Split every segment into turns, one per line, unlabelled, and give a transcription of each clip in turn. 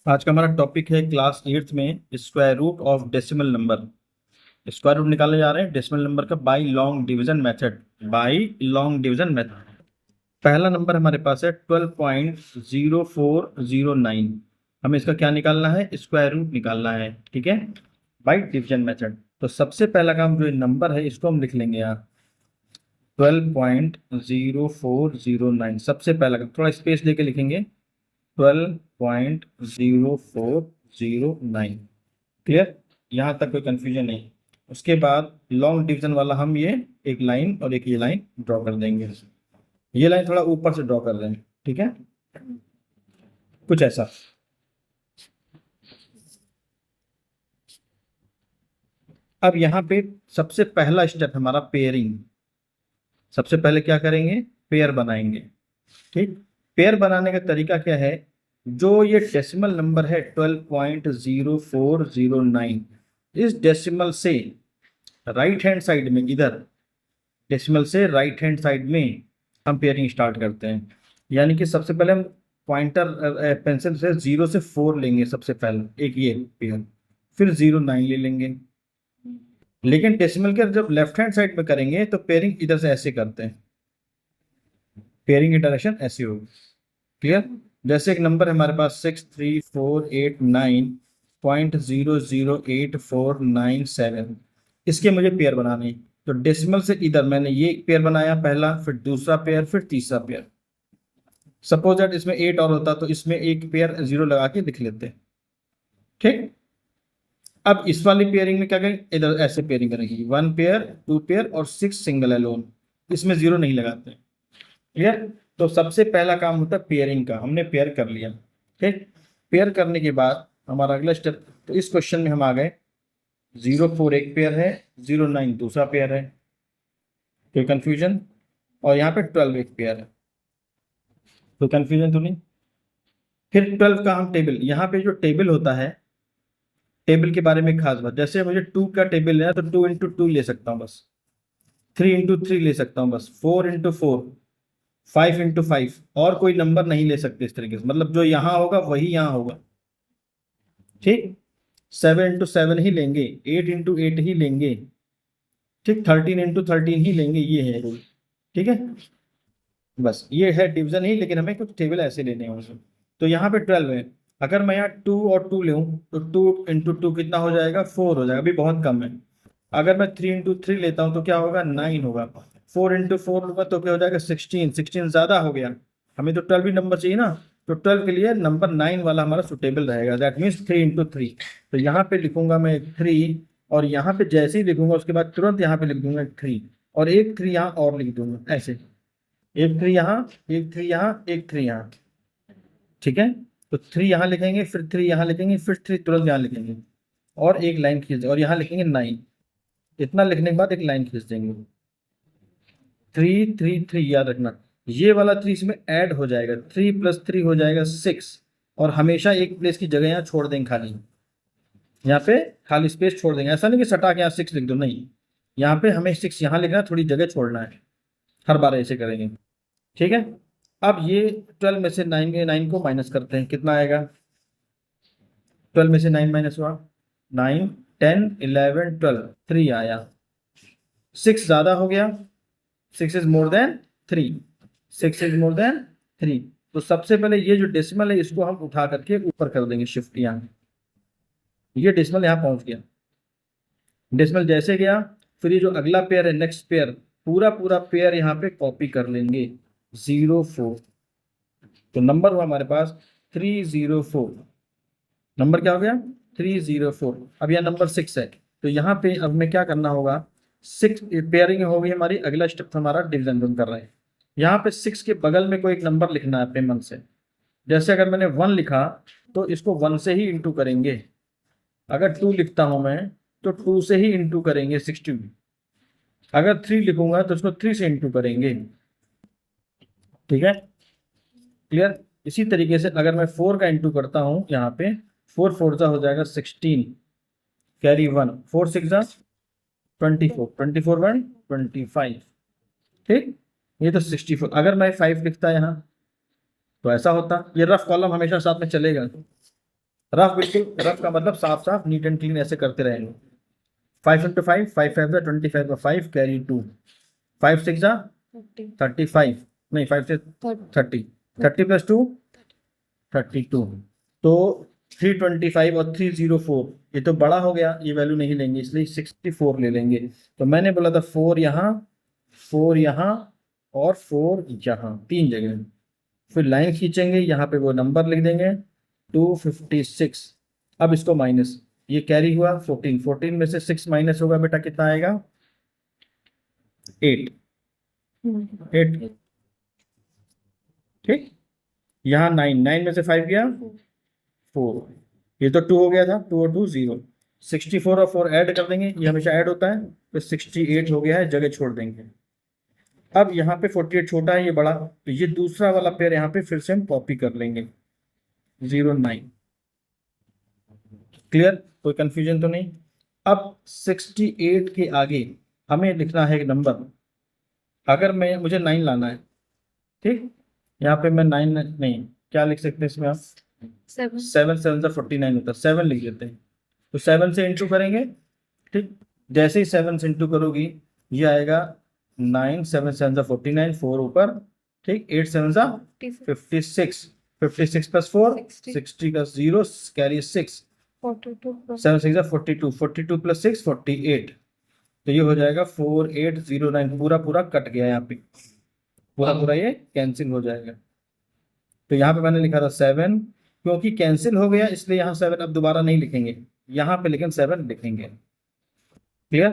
आज का हमारा टॉपिक है क्लास 8th में square root of decimal number. Square root निकालने जा रहे हैं डेसिमल नंबर का by long division method. By long division method पहला नंबर हमारे पास है 12.0409। हमें इसका क्या निकालना है? स्क्वायर रूट निकालना है। ठीक है, बाय डिवीजन मेथड। तो सबसे पहला काम जो नंबर है इसको हम लिख लेंगे यहाँ 12.0409। सबसे पहला काम थोड़ा स्पेस देके लिखेंगे 12.0409। क्लियर? यहाँ तक कोई कंफ्यूजन नहीं। उसके बाद लॉन्ग डिवीजन वाला हम ये एक लाइन और एक ये लाइन ड्रॉ कर देंगे। ये लाइन थोड़ा ऊपर से ड्रॉ कर रहे हैं, ठीक है, कुछ ऐसा। अब यहाँ पे सबसे पहला स्टेप हमारा पेयरिंग। सबसे पहले क्या करेंगे? पेयर बनाएंगे। ठीक, पेयर बनाने का तरीका क्या है? जो ये डेसिमल नंबर है 12.0409, इस डेसिमल से राइट हैंड साइड में, इधर डेसिमल से राइट हैंड साइड में हम पेयरिंग स्टार्ट करते हैं। यानी कि सबसे पहले हम पॉइंटर पेंसिल से 0 से 4 लेंगे सबसे पहले एक ये पेयर, फिर 0 9 ले लेंगे। लेकिन डेसिमल के जब लेफ्ट हैंड साइड में करेंगे तो पेयरिंग इधर से ऐसे करते हैं, पेयरिंग की डायरेक्शन ऐसी होगी। क्लियर? जैसे एक नंबर है हमारे पास 63489.00849 इसके मुझे पेयर बनाने हैं। तो डेसिमल से इधर मैंने ये पेयर बनाया पहला, फिर दूसरा पेयर, फिर तीसरा पेयर। सपोज दैट इसमें 8 और होता तो इसमें एक पेयर 0 लगा के लिख लेते। ठीक, अब इस वाली पेयरिंग में क्या करेंगे? इधर ऐसे पेयरिंग करेंगे 1 पेयर, 2 पेयर और 6 सिंगल अलोन। इसमें 0 नहीं लगाते। क्लियर? तो सबसे पहला काम होता है पेयरिंग का। हमने पेयर कर लिया। ठीक, पेयर करने के बाद हमारा अगला स्टेप, तो इस क्वेश्चन में हम आ गए 0 4 एक पेयर है, 0 9 दूसरा पेयर है, कोई कंफ्यूजन? और यहाँ पे 12 एक पेयर है, कोई कंफ्यूजन तो नहीं? फिर 12 का हम टेबल, यहाँ पे जो टेबल होता है, टेबल के बारे में खास बात, जैसे मुझे 2 का टेबल लेना तो 2 × 2 ले सकता हूँ बस, 3 × 3 ले सकता हूँ बस, 4 × 4, 5 × 5, और कोई नंबर नहीं ले सकते इस तरीके से। मतलब जो यहाँ होगा वही यहाँ होगा। ठीक, 7 × 7 ही लेंगे, 8 × 8 ही लेंगे। ठीक, 13 × 13 ही लेंगे, ये है रूल। ठीक है, बस ये है डिवीजन ही, लेकिन हमें कुछ टेबल ऐसे लेने हैं उसमें। तो यहाँ पे 12 है। अगर मैं यहाँ 2 और 2 लूँ तो 2 × 2 कितना हो जाएगा? 4 हो जाएगा, अभी बहुत कम है। अगर मैं 3 × 3 लेता हूँ तो क्या होगा? 9 होगा। 4 × 4 लूंगा तो क्या हो जाएगा? 16। 16 ज्यादा हो गया, हमें तो 12 ही नंबर चाहिए ना। तो 12 के लिए नंबर 9 वाला हमारा सुटेबल रहेगा। That means 3 × 3। तो यहाँ पे लिखूंगा मैं 3, और यहाँ पे जैसे ही लिखूंगा उसके बाद तुरंत यहाँ पे लिख दूंगा 3, और एक 3 यहाँ और लिख दूंगा ऐसे, एक 3 यहाँ, एक 3 यहाँ, एक 3 यहाँ। ठीक है, तो 3 यहाँ लिखेंगे, फिर 3 यहाँ लिखेंगे, फिर 3 तुरंत यहाँ लिखेंगे, और एक लाइन खींच देंगे, और यहाँ लिखेंगे 9। इतना लिखने के बाद एक लाइन खींच देंगे। 3 3 3 याद रखना, ये वाला 3 इसमें ऐड हो जाएगा, 3 + 3 हो जाएगा 6। और हमेशा एक प्लेस की जगह यहाँ छोड़ देंगे खाली, यहाँ पे खाली स्पेस छोड़ देंगे। ऐसा नहीं कि सटा के यहाँ 6 लिख दो, नहीं, यहाँ पे हमें 6 यहाँ लिखना, थोड़ी जगह छोड़ना है। हर बार ऐसे करेंगे। ठीक है, अब ये 12 में से 9 को माइनस करते हैं, कितना आएगा? 12 में से 9 माइनस हुआ, 9 10 11 12, 3 आया। 6 ज्यादा हो गया, 6 is more than 3, 6 is more than 3। तो सबसे पहले ये जो डेसिमल है इसको हम उठा करके ऊपर कर देंगे शिफ्ट। यहाँ ये डेसिमल यहाँ पहुंच गया। डेसिमल जैसे गया, फिर ये जो अगला पेयर है, नेक्स्ट पेयर, पूरा पूरा पेयर यहाँ पे कॉपी कर लेंगे, 0 4। तो नंबर हुआ हमारे पास 304। नंबर क्या हो गया? 304। अब यह नंबर 6 है, तो यहाँ पे अब हमें क्या करना होगा? 6 पेयरिंग हो गई हमारी। अगला स्टेप हमारा डिवीजन हम कर रहे हैं। यहाँ पे 6 के बगल में कोई एक नंबर लिखना है अपने मन से। जैसे अगर मैंने 1 लिखा तो इसको 1 से ही इंटू करेंगे। अगर 2 लिखता हूं मैं तो 2 से ही इंटू करेंगे 16। अगर 3 लिखूंगा तो इसको 3 से इंटू करेंगे। ठीक है, क्लियर? इसी तरीके से अगर मैं 4 का इंटू करता हूं यहाँ पे, 4 4 जा हो जाएगा 16, कैरी 1, 4 6 जा 24, 24 1 25। ठीक, ये तो 64। अगर मैं 5 लिखता यहाँ तो ऐसा होता। ये रफ कॉलम हमेशा साथ में चलेगा। रफ, बिल्कुल रफ का मतलब साफ साफ, नीट एंड क्लीन ऐसे करते रहेंगे। 5 इंटू 5, 5 5 25 का 5 कैरी 2, 5 6 जा 35, नहीं 5 से 30, 30 प्लस 2 32। तो 325 और 304, ये तो बड़ा हो गया, ये वैल्यू नहीं लेंगे, इसलिए 64 ले लेंगे। तो मैंने बोला था 4 यहाँ, 4 यहाँ और 4 यहाँ, 3 जगह। फिर लाइन खींचेंगे, यहाँ पे वो नंबर लिख देंगे 256। अब इसको माइनस, ये कैरी हुआ 14, 14 में से 6 माइनस होगा बेटा, कितना आएगा 8, 8। ठीक, यहाँ 9, 9 में से 5 गया 4, ये तो 2 हो गया था, 2 और 2 0, 64 और 4 ऐड कर देंगे, ये हमेशा ऐड होता है, तो 68 हो गया है, जगह छोड़ देंगे। अब यहाँ पे 48 छोटा है, ये बड़ा, तो ये दूसरा वाला पेयर यहाँ पे फिर से हम कॉपी कर लेंगे 09। क्लियर, कोई कंफ्यूजन तो नहीं। अब 68 के आगे हमें लिखना है एक नंबर, अगर मैं मुझे 9 लाना है, ठीक, यहाँ पे मैं 9 नहीं, क्या लिख सकते हैं इसमें आप, 7 7 से 49 होता है, 7 लिख देते हैं। तो 7 से इंटू करेंगे, ठीक, जैसे ही 7 से इंटू करोगी ये आएगा 9, 7 7 49, 4 ऊपर, ठीक, 8 7 56, 56 प्लस 4 60 का 0 कैरी 6, 7 6 42, 42 प्लस 6 48। तो ये हो जाएगा 4809, पूरा पूरा कट गया यहाँ पे, पूरा पूरा ये कैंसिल हो जाएगा। तो यहाँ पे मैंने लिखा था 7, क्योंकि कैंसिल हो गया इसलिए यहाँ 7 अब दोबारा नहीं लिखेंगे, यहाँ पे लेकिन 7 लिखेंगे। क्लियर,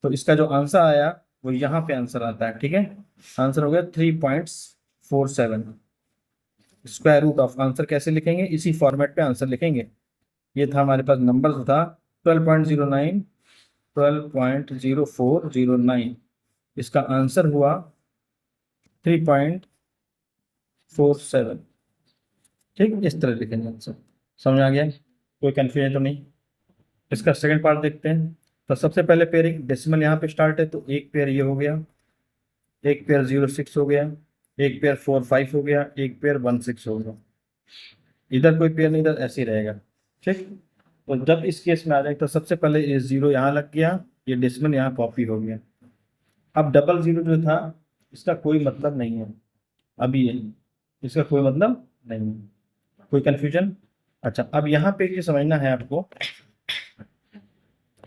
तो इसका जो आंसर आया वो यहाँ पे आंसर आता है। ठीक है, आंसर हो गया 3.47। स्क्वायर रूट ऑफ आंसर कैसे लिखेंगे, इसी फॉर्मेट पे आंसर लिखेंगे। ये था हमारे पास नंबर था 12.09, 12.0409, इसका आंसर हुआ 3.47। ठीक, इस तरह लिखेंगे आंसर। समझ आ गया, कोई कंफ्यूजन तो नहीं। इसका सेकंड पार्ट देखते हैं। तो सबसे पहले पेयरिंग डेसिमल यहाँ पे स्टार्ट है, तो एक पेयर ये हो गया, एक पेयर 06 हो गया, एक पेयर 45 हो गया, एक पेयर 16 हो गया। इधर कोई पेयर नहीं, इधर ऐसे ही रहेगा। ठीक, तो जब इस केस में आ जाए तो सबसे पहले ये 0 यहाँ लग गया, ये डेसिमल यहाँ कॉपी हो गया। अब डबल 0 जो था इसका कोई मतलब नहीं है, अभी ये इसका कोई मतलब नहीं है। कोई कंफ्यूजन? अच्छा, अब यहाँ पे ये समझना है आपको,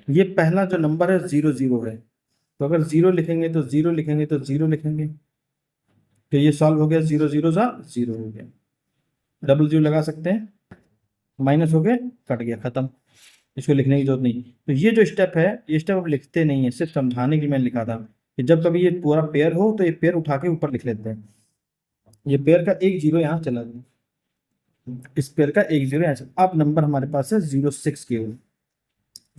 ये पहला जो नंबर है 0 0 है, तो अगर 0 लिखेंगे तो 0 लिखेंगे तो 0 लिखेंगे, तो ये सॉल्व हो गया, 0 0 सा 0 हो गया। डबल 0 लगा सकते हैं, माइनस हो गए, कट गया, खत्म, इसको लिखने की जरूरत नहीं। तो ये जो स्टेप है, ये स्टेप अब लिखते नहीं है, सिर्फ समझाने की मैंने लिखा था कि जब कभी ये पूरा पेयर हो तो ये पेयर उठा के ऊपर लिख लेते हैं। ये पेयर का एक 0 यहाँ चला गया, इस पेयर का एक 0 यहाँ चला। अब नंबर हमारे पास है 06 केवल।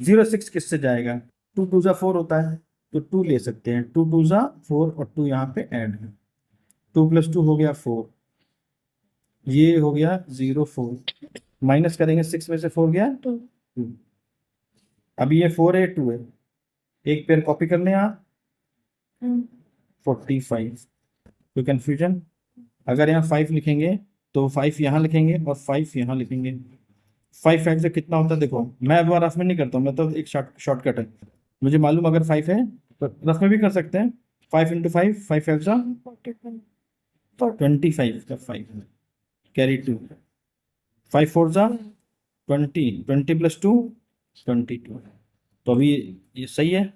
06 किससे जाएगा, 2 2 जा 4 होता है, तो 2 ले सकते हैं, 2 2 जा 4 और 2 यहाँ पे ऐड है, 2 + 2 हो गया 4, ये हो गया 04, माइनस करेंगे 6 में से 4 गया 2। अभी ये 4 है 2 है, एक पेयर कॉपी कर लें आप, 45। कोई कंफ्यूजन? अगर यहाँ 5 लिखेंगे तो 5 यहाँ लिखेंगे और 5 यहाँ लिखेंगे। 5 5 से कितना होता है देखो, मैं अब रफ में नहीं करता हूँ, मैं तो एक शॉर्टकट है, मुझे मालूम अगर 5 है तो रफ में भी कर सकते हैं। 5 × 5, 5 5 जा 25 का 5 कैरी 2, 5 4 जा 20, 20 + 2 22। तो अभी ये सही है,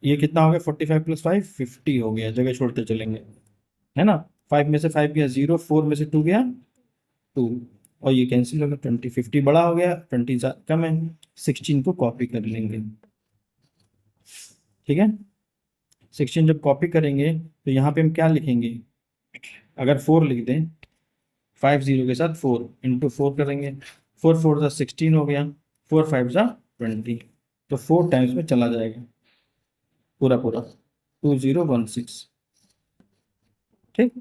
ये कितना हो गया 45 + 5 50 हो गया, जगह छोड़ते चलेंगे, है ना। 5 में से 5 गया 0, 4 में से 2 गया 2, और ये कैंसिल हो गया, 20 50 बड़ा हो गया, 20 कम है, 16 को कॉपी कर लेंगे। ठीक है, 16 जब कॉपी करेंगे तो यहाँ पे हम क्या लिखेंगे, अगर 4 लिख दें 5 0 के साथ 4 × 4 करेंगे, 4 4 जा 16 हो गया, 4 5 जा 20, तो 4 टाइम्स में चला जाएगा पूरा पूरा 2016। ठीक,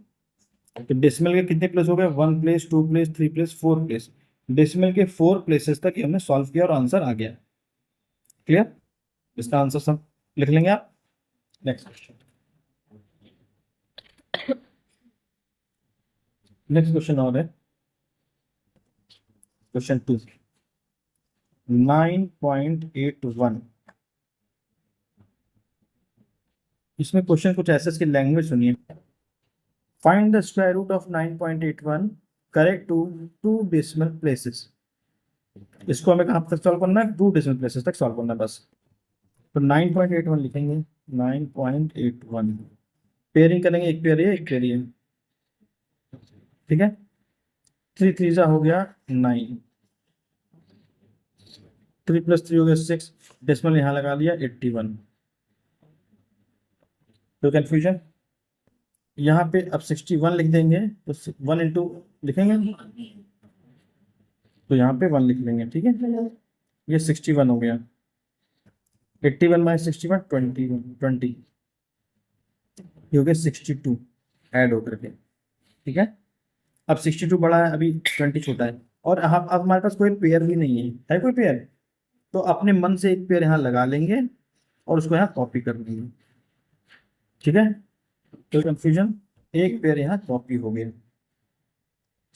तो डेसिमल के कितने प्लेस हो गए, 1 place, 2 place, 3 place, 4 place. Decimal के 4 प्लेसेस तक हमने सॉल्व किया और आंसर आ गया। क्लियर, इसका आंसर सब लिख लेंगे आप। नेक्स्ट क्वेश्चन, नेक्स्ट क्वेश्चन और है क्वेश्चन 2 9.81। इसमें क्वेश्चन कुछ ऐसे, इसकी लैंग्वेज सुनिए। Find the square root of 9.81 correct to 2 decimal places. इसको हमें कहाँ तक सॉल्व करना है? 2 डेसिमल प्लेसेस तक सॉल्व करना है बस। तो 9.81 लिखेंगे। 9.81 पेयरिंग करेंगे, एक पेयर ये, एक पेयर ये, ठीक है। 3 3 हो गया 9, 3 + 3 हो गया 6, डेसिमल यहाँ लगा लिया 81। तो कन्फ्यूजन यहाँ पे अब 61 लिख देंगे, तो 1 इंटू लिखेंगे, तो यहाँ पे 1 लिख लेंगे, ठीक है। ये 61 हो गया। 81 - 61 20 ये हो गया 62 ऐड होकर के, ठीक है। अब 62 बड़ा है, अभी 20 छोटा है, और अब हमारे पास कोई पेयर भी नहीं है कोई पेयर, तो अपने मन से एक पेयर यहाँ लगा लेंगे और उसको यहाँ कॉपी कर देंगे, ठीक है। तो कंफ्यूजन, एक पेयर यहाँ कॉपी हो गया,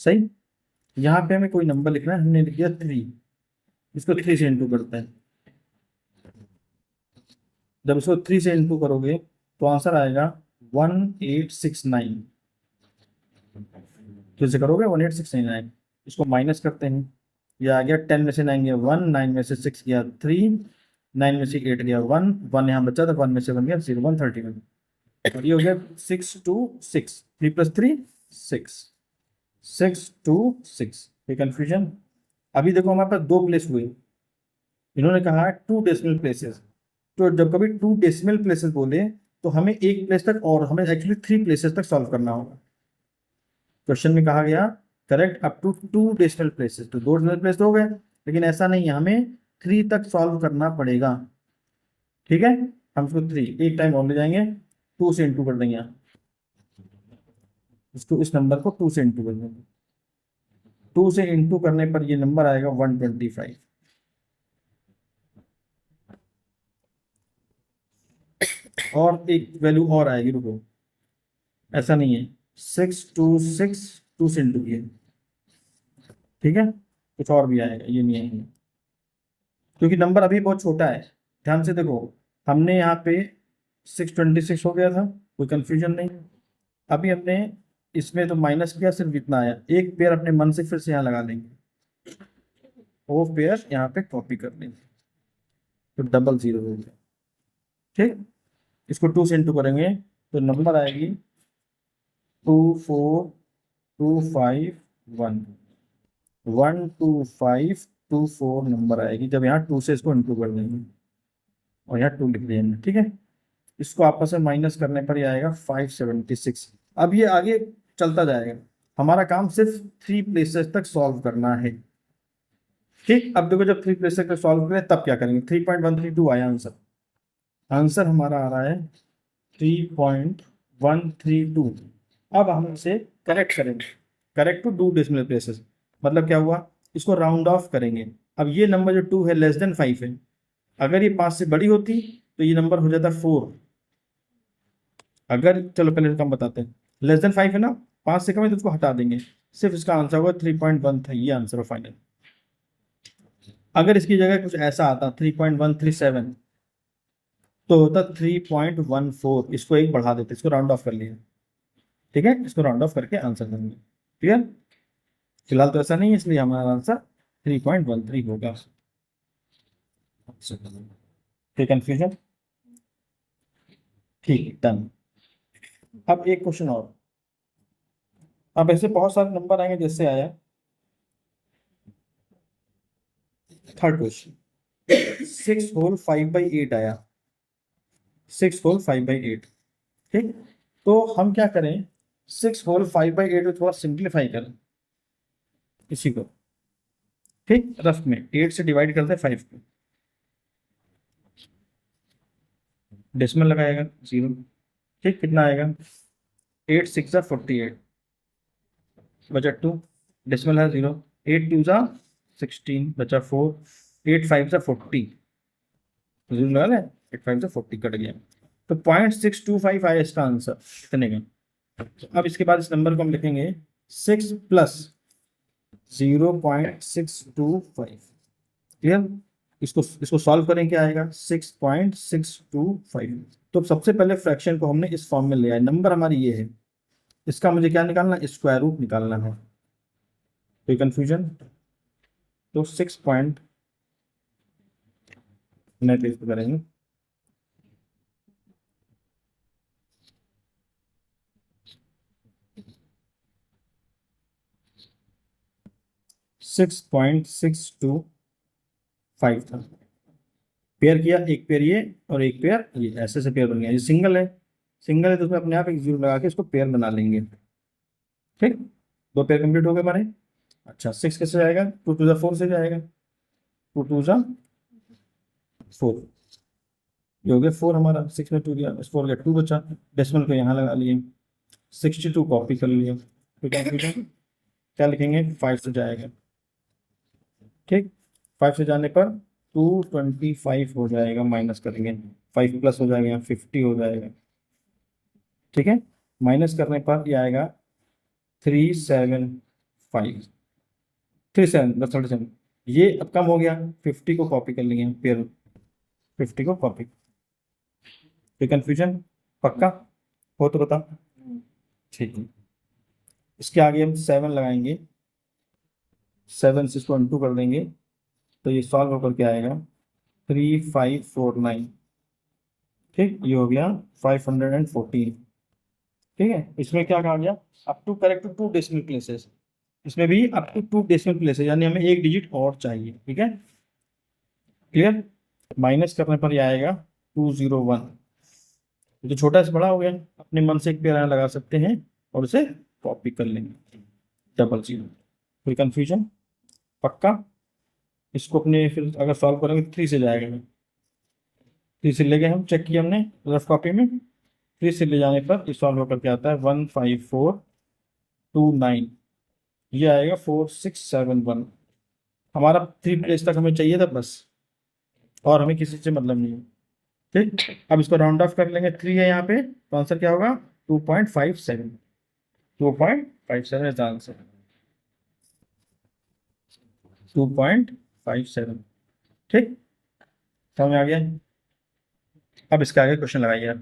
सही। यहाँ पे हमें कोई नंबर लिखना है, हमने लिख दिया 3, इसको 3 से इंटू करते हैं। जब इसको 3 से इंटू करोगे तो आंसर आएगा 1869। फिर से करोगे 1869, इसको माइनस करते हैं, ये आ गया 10 में से 9 गया 1, 9 में से 6 गया 3, 9 में से 8 गया 1, 1 यहाँ बचा था, 1 में से 1 गया 0, 131। ये हो गया 626, 3 + 3 6, 626। कोई कंफ्यूजन? अभी देखो हमारे पास 2 प्लेस हुए, इन्होंने कहा 2 डेसिमल प्लेसेस, तो जब कभी 2 डेसिमल प्लेसेस बोले तो हमें एक प्लेस तक, और हमें एक्चुअली 3 प्लेसेस तक सॉल्व करना होगा। क्वेश्चन में कहा गया correct up to 2 decimal places, तो 2 डेसिमल प्लेस तो हो गए, लेकिन ऐसा नहीं है, हमें 3 तक सॉल्व करना पड़ेगा, ठीक है। हम इसको 3 एक टाइम और ले जाएंगे, 2 से इंटू कर देंगे यहाँ, इसको इस नंबर को 2 से इंटू कर देंगे। 2 से इंटू करने पर ये नंबर आएगा 125। और एक वैल्यू और आएगी, रुको, ऐसा नहीं है, 626 2 से इंटू किए, ठीक है। कुछ और भी आएगा, ये नहीं आएगा, क्योंकि नंबर अभी बहुत छोटा है। ध्यान से देखो, हमने यहाँ पे 626 हो गया था, कोई कंफ्यूजन नहीं। अभी हमने इसमें तो माइनस किया, सिर्फ इतना आया, एक पेयर अपने मन से फिर से यहाँ लगा लेंगे, वो पेयर यहाँ पे कॉपी कर लेंगे, तो डबल 0 हो गया, ठीक। इसको 2 से इंटू करेंगे तो नंबर आएगी 24251, 12524 नंबर आएगी, जब यहाँ 2 से इसको इंटू कर देंगे और यहाँ 2 लिख देंगे, ठीक है। इसको आपस में माइनस करने पर ही आएगा 576। अब ये आगे चलता जाएगा, हमारा काम सिर्फ 3 प्लेसेस तक सॉल्व करना है, ठीक। अब देखो, जब 3 प्लेसेस तक सॉल्व करें तब क्या करेंगे? 3.132 आया आंसर, आंसर हमारा आ रहा है 3.132। अब हम इसे करेक्ट करेंगे, करेक्ट टू 2 डेसिमल प्लेसेस, मतलब क्या हुआ, इसको राउंड ऑफ करेंगे। अब ये नंबर जो 2 है लेस देन 5 है, अगर ये 5 से बड़ी होती तो ये नंबर हो जाता 4। अगर, चलो पहले हम बताते हैं, लेस देन 5 है ना, 5 से कम है तो उसको हटा देंगे, सिर्फ इसका आंसर होगा 3.1 था, ये आंसर हो फाइनल। अगर इसकी जगह कुछ ऐसा आता 3.137 तो होता 3.14, इसको एक बढ़ा देते, इसको राउंड ऑफ कर लिया, ठीक है। इसको राउंड ऑफ करके आंसर देंगे, ठीक है। फिलहाल तो ऐसा नहीं है, इसलिए हमारा आंसर 3.13 होगा। कोई कंफ्यूजन? ठीक, डन। अब एक क्वेश्चन और, अब ऐसे बहुत सारे नंबर आएंगे, जैसे आया थर्ड क्वेश्चन, 6 होल 5/8 आया, 6 होल 5/8, ठीक। तो हम क्या करें, 6 होल 5/8 में थोड़ा सिंप्लीफाई करें इसी को, ठीक। रफ में 8 से डिवाइड करते हैं 5 को, डेसिमल लगाएगा 0, ठीक। कितना आएगा? 8 6 जा 48 बचा 2, डेसिमल है 0, 8 2 जा 16 बचा 4, 8 5 जा 40, 0 लगा लें, 8 5 जा 40 कट गया, तो 0.625 आया इसका आंसर, इतने का। अब इसके बाद इस नंबर को हम लिखेंगे 6 + 0.625। क्लियर? इसको सॉल्व करें, क्या आएगा? 6.625। तो सबसे पहले फ्रैक्शन को हमने इस फॉर्म में ले आए, नंबर हमारी ये है, इसका मुझे क्या निकालना है? स्क्वायर रूट निकालना है। कोई कंफ्यूजन? तो 6 पॉइंट नए पेज पे करेंगे। Six point six two five था। पेयर किया, एक पेयर ये और एक पेयर ये, ऐसे से पेयर बन गया। ये सिंगल है, सिंगल है तो उसमें अपने आप एक जीरो लगा के इसको पेयर बना लेंगे। ठीक, दो पेयर कंप्लीट हो गए हमारे। अच्छा, सिक्स कैसे जाएगा? टू टू ज़ा फोर से जाएगा, टू टू ज़ा फोर, ये हो गया फोर हमारा। सिक्स में टू गया, फोर गया, टू बचा। डेसिमल को यहाँ लगा लिए, 62 कॉपी कर लिए। तो क्या लिखेंगे? फाइव से जाएगा। ठीक, फाइव से जाने पर 225 हो जाएगा, माइनस करेंगे, फाइव प्लस हो जाएगा, यहाँ 50 हो जाएगा। ठीक है, माइनस करने पर ये आएगा 375, 37 प्लस 37। ये अब कम हो गया, 50 को कॉपी कर लेंगे पेयर, 50 को कॉपी। कोई कंफ्यूजन? पक्का हो तो बता। ठीक है, इसके आगे हम 7 लगाएंगे, 7 से इसको इंटू कर देंगे, तो ये सॉल्व होकर के आएगा 3549। ठीक, ये हो गया 514। ठीक है, इसमें क्या कहा गया? Up to correct to decimal places, इसमें भी up to two decimal places, यानी हमें एक डिजिट और चाहिए। ठीक है, क्लियर? माइनस करने पर ये आएगा 201। तो छोटा से बड़ा हो गया, अपने मन से एक पेयर लगा सकते हैं और उसे कॉपी कर लेंगे, डबल जीरो। कोई कंफ्यूजन? पक्का? इसको अपने फिर अगर सॉल्व करेंगे तो 3 से जाएगा। 3 से ले गए हम, चेक किया हमने रफ कॉपी में। 3 से ले जाने पर ये सॉल्व होकर के आता है 15429। ये आएगा 4671। हमारा 3 प्लेस तक हमें चाहिए था बस, और हमें किसी से मतलब नहीं है। ठीक, अब इसको राउंड ऑफ कर लेंगे, 3 है यहाँ पे, तो आंसर क्या होगा? 2.57। 2.57 इज आंसर, 2.57। ठीक, समझ में आ गया? अब इसके आगे क्वेश्चन लगाइए।